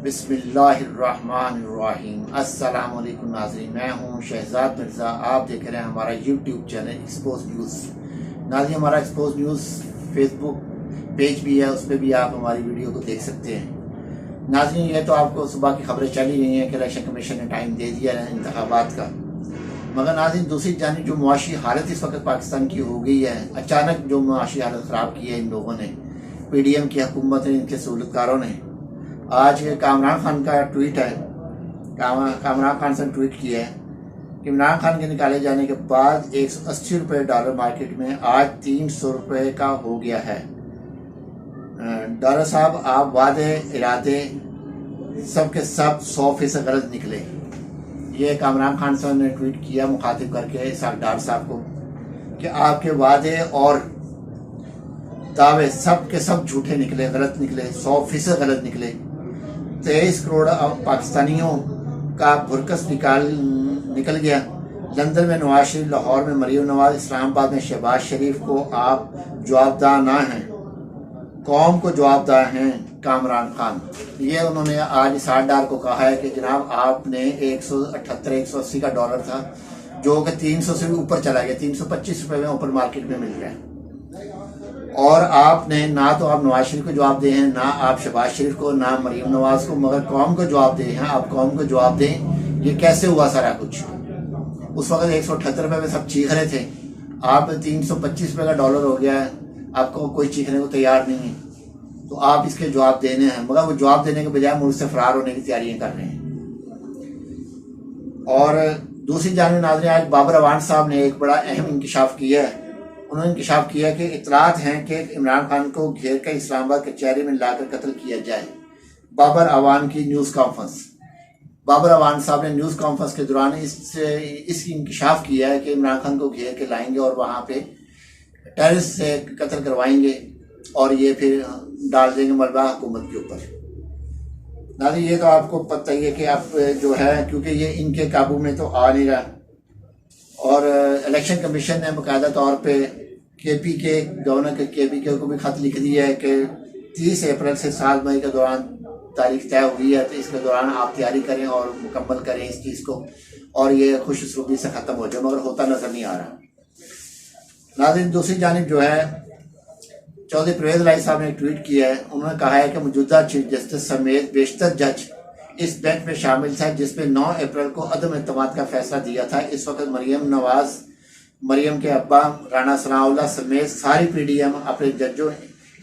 بسم اللہ الرحمن الرحیم۔ السلام علیکم ناظرین، میں ہوں شہزاد مرزا، آپ دیکھ رہے ہیں ہمارا یوٹیوب چینل ایکسپوز نیوز۔ ناظرین، ہمارا expose news Facebook page بھی ہے، اس پہ بھی آپ ہماری ویڈیو کو دیکھ سکتے ہیں۔ ناظرین، یہ تو آپ کو صبح کی خبریں چلی رہی ہیں کہ الیکشن کمیشن نے ٹائم دے دیا ہے انتخابات کا، مگر ناظرین دوسری جانب جو معاشی حالت اس وقت پاکستان کی ہو گئی ہے، اچانک جو معاشی حالت خراب کی ہے ان لوگوں نے، پی ڈی ایم کی حکومت نے، ان کے سہولتکاروں نے۔ آج کامران خان کا ٹویٹ ہے، کامران خان سے ٹویٹ کیا ہے کہ عمران خان کے نکالے جانے کے بعد $180 ڈالر مارکیٹ میں آج $300 کا ہو گیا ہے۔ ڈالر صاحب، آپ وعدے ارادے سب کے سب 100% غلط نکلے۔ یہ کامران خان صاحب نے ٹویٹ کیا مخاطب کر کے اسحاق ڈار صاحب کو کہ آپ کے وعدے اور دعوے سب کے سب جھوٹے نکلے، غلط نکلے، 100% غلط نکلے۔ 23 کروڑ پاکستانیوں کا بھرکس نکل گیا۔ لندن میں نواز شریف، لاہور میں مریم نواز، اسلام آباد میں شہباز شریف کو آپ جواب دہ نہ ہیں، قوم کو جواب دہ ہیں کامران خان۔ یہ انہوں نے آج اسحاق ڈار کو کہا ہے کہ جناب آپ نے 180 کا ڈالر تھا جو کہ 300 سے بھی اوپر چلا گیا، $325 میں اوپر مارکیٹ میں مل گیا، اور آپ نے نہ تو آپ نواز شریف کو جواب دے ہیں، نہ آپ شہباز شریف کو، نہ مریم نواز کو، مگر قوم کو جواب دے ہیں۔ آپ قوم کو جواب دیں، یہ کیسے ہوا سارا کچھ؟ اس وقت $178 میں سب چیخ رہے تھے، آپ $325 کا ڈالر ہو گیا ہے، آپ کو کوئی چیخنے کو تیار نہیں ہے، تو آپ اس کے جواب دینے ہیں، مگر وہ جواب دینے کے بجائے ملک سے فرار ہونے کی تیاریاں کر رہے ہیں۔ اور دوسری جانب ناظرین، آج بابر اعوان صاحب نے ایک بڑا اہم انکشاف کیا ہے۔ انہوں نے انکشاف کیا کہ اطلاعات ہیں کہ عمران خان کو گھیر کر اسلام آباد کچہری میں لا کر قتل کیا جائے۔ بابر اعوان کی نیوز کانفرنس، بابر اعوان صاحب نے نیوز کانفرنس کے دوران اس کی انکشاف کیا ہے کہ عمران خان کو گھیر کے لائیں گے اور وہاں پہ ٹیررسٹ سے قتل کروائیں گے اور یہ پھر ڈال دیں گے ملبہ حکومت کے اوپر۔ ناظرین، یہ تو آپ کو پتہ ہی ہے کہ اب جو ہے، کیونکہ یہ ان کے قابو میں تو آ نہیں رہا، اور الیکشن کمیشن نے باقاعدہ طور پہ کے پی کے گورنر کے KP کو بھی خط لکھ دیا ہے کہ 30 اپریل سے 7 مئی کے دوران تاریخ طے ہوئی ہے، تو اس کے دوران آپ تیاری کریں اور مکمل کریں اس چیز کو، اور یہ خوش اسلوبی سے ختم ہو جائے، مگر ہوتا نظر نہیں آ رہا۔ ناظرین، دوسری جانب جو ہے چودھری پرویز الہی صاحب نے ایک ٹویٹ کیا ہے۔ انہوں نے کہا ہے کہ موجودہ چیف جسٹس سمیت بیشتر جج اس بینچ میں شامل تھا جس پہ 9 اپریل کو عدم اعتماد کا فیصلہ دیا تھا۔ اس وقت مریم نواز، مریم کے ابا رانا ثناء اللہ سمیت ساری PDM اپنے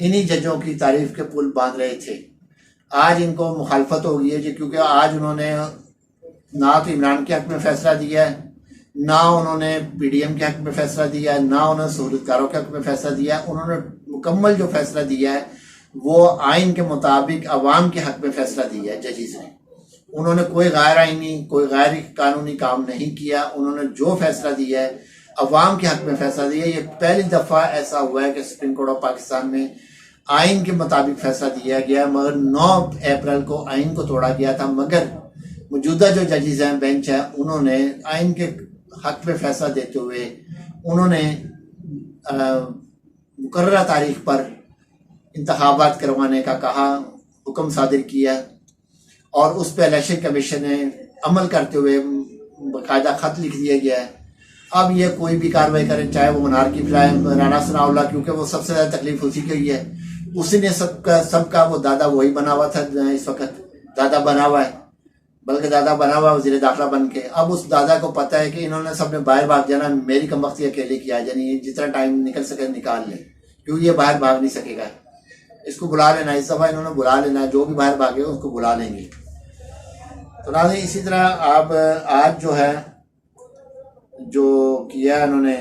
انہی ججوں کی تعریف کے پل باندھ رہے تھے۔ آج ان کو مخالفت ہو گئی ہے کیونکہ آج انہوں نے نہ تو عمران کے حق میں فیصلہ دیا ہے، نہ انہوں نے PDM کے حق میں فیصلہ دیا ہے، نہ انہوں نے سہولتکاروں کے حق میں فیصلہ دیا ہے۔ انہوں نے مکمل جو فیصلہ دیا ہے وہ آئین کے مطابق عوام کے حق میں فیصلہ دیا ہے ججز نے۔ انہوں نے کوئی غیر آئینی، کوئی غیر قانونی کام نہیں کیا۔ انہوں نے جو فیصلہ دیا ہے عوام کے حق میں فیصلہ دیا ہے۔ یہ پہلی دفعہ ایسا ہوا ہے کہ سپریم کورٹ آف پاکستان میں آئین کے مطابق فیصلہ دیا گیا، مگر 9 اپریل کو آئین کو توڑا گیا تھا، مگر موجودہ جو ججز ہیں، بینچ ہے، انہوں نے آئین کے حق میں فیصلہ دیتے ہوئے انہوں نے مقررہ تاریخ پر انتخابات کروانے کا کہا، حکم صادر کیا، اور اس پہ الیکشن کمیشن نے عمل کرتے ہوئے باقاعدہ خط لکھ دیا گیا ہے۔ اب یہ کوئی بھی کارروائی کرے، چاہے وہ منارکی پھیلائے، رانا ثناء اللہ، کیونکہ وہ سب سے زیادہ تکلیف اسی کی ہوئی ہے، اسی نے سب کا وہ دادا وہی بنا ہوا تھا، اس وقت دادا بنا ہوا ہے، بلکہ دادا بنا ہوا وزیر داخلہ بن کے۔ اب اس دادا کو پتہ ہے کہ انہوں نے سب نے باہر بھاگ جانا، میری کمبختی اکیلے کی آ جانی، جتنا ٹائم نکل سکے نکال لیں، کیونکہ یہ باہر بھاگ نہیں سکے گا۔ اس کو بلا لینا، اس دفعہ انہوں نے بلا لینا، جو بھی باہر بھاگے اس کو بلا لیں گے۔ تو ناظرین، اسی طرح آپ آج جو ہے جو کیا انہوں نے،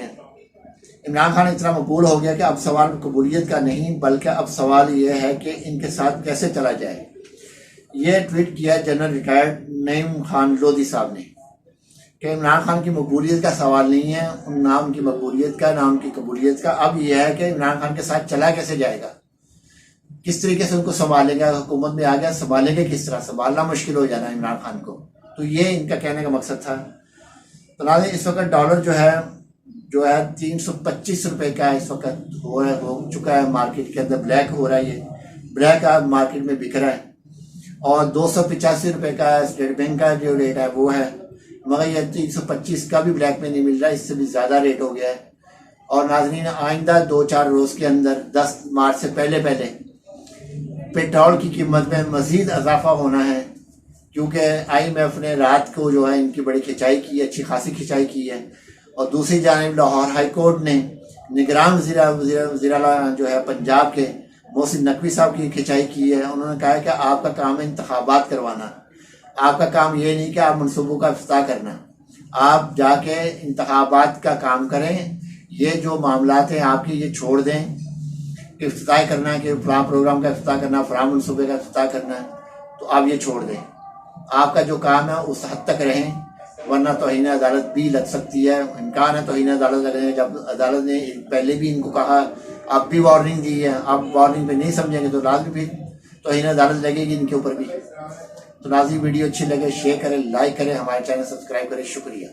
عمران خان اتنا مقبول ہو گیا کہ اب سوال قبولیت کا نہیں، بلکہ اب سوال یہ ہے کہ ان کے ساتھ کیسے چلا جائے۔ یہ ٹویٹ کیا جنرل ریٹائرڈ نعیم خان لودھی صاحب نے کہ عمران خان کی مقبولیت کا سوال نہیں ہے، نہ ان کی مقبولیت کا، نہ ان کی قبولیت کا، اب یہ ہے کہ عمران خان کے ساتھ چلا کیسے جائے گا، کس طریقے سے ان کو سنبھالے گا۔ حکومت میں آ گیا، سنبھالیں گے کس طرح، سنبھالنا مشکل ہو جانا عمران خان کو۔ تو یہ ان کا کہنے کا مقصد تھا۔ تو ناظرین، اس وقت ڈالر جو ہے $325 کا اس وقت ہو چکا ہے، مارکیٹ کے اندر بلیک ہو رہا ہے، یہ بلیک مارکیٹ میں بک رہا ہے۔ اور 285 روپے کا اسٹیٹ بینک کا جو ریٹ ہے وہ ہے، مگر یہ 325 کا بھی بلیک میں نہیں مل رہا، اس سے بھی زیادہ ریٹ ہو گیا ہے۔ اور ناظرین آئندہ 2-4 روز کے اندر 10 مارچ سے پہلے پیٹرول کی قیمت میں مزید اضافہ ہونا ہے، کیونکہ IMF نے رات کو جو ہے ان کی بڑی کھچائی کی ہے، اچھی خاصی کھچائی کی ہے۔ اور دوسری جانب لاہور ہائی کورٹ نے نگران وزیر اعلیٰ جو ہے پنجاب کے محسن نقوی صاحب کی کھچائی کی ہے۔ انہوں نے کہا ہے کہ آپ کا کام ہے انتخابات کروانا، آپ کا کام یہ نہیں کہ آپ منصوبوں کا افتتاح کرنا، آپ جا کے انتخابات کا کام کریں، یہ جو معاملات ہیں آپ کی یہ چھوڑ دیں کہ افتتاح کرنا ہے، کہ فلاں پروگرام کا افتتاح کرنا، فلاں منصوبے کا افتتاح کرنا ہے، تو آپ یہ چھوڑ دیں، آپ کا جو کام ہے اس حد تک رہیں، ورنہ توہین عدالت بھی لگ سکتی ہے، امکان ہے توہین عدالت لگنے کا۔ جب عدالت نے پہلے بھی ان کو کہا، اب بھی وارننگ دی ہے، آپ وارننگ پہ نہیں سمجھیں گے تو لازمی بھی توہین عدالت لگے گی ان کے اوپر بھی۔ تو ناظرین ویڈیو اچھی لگے شیئر کریں، لائک کریں، ہمارے چینل سبسکرائب کریں، شکریہ۔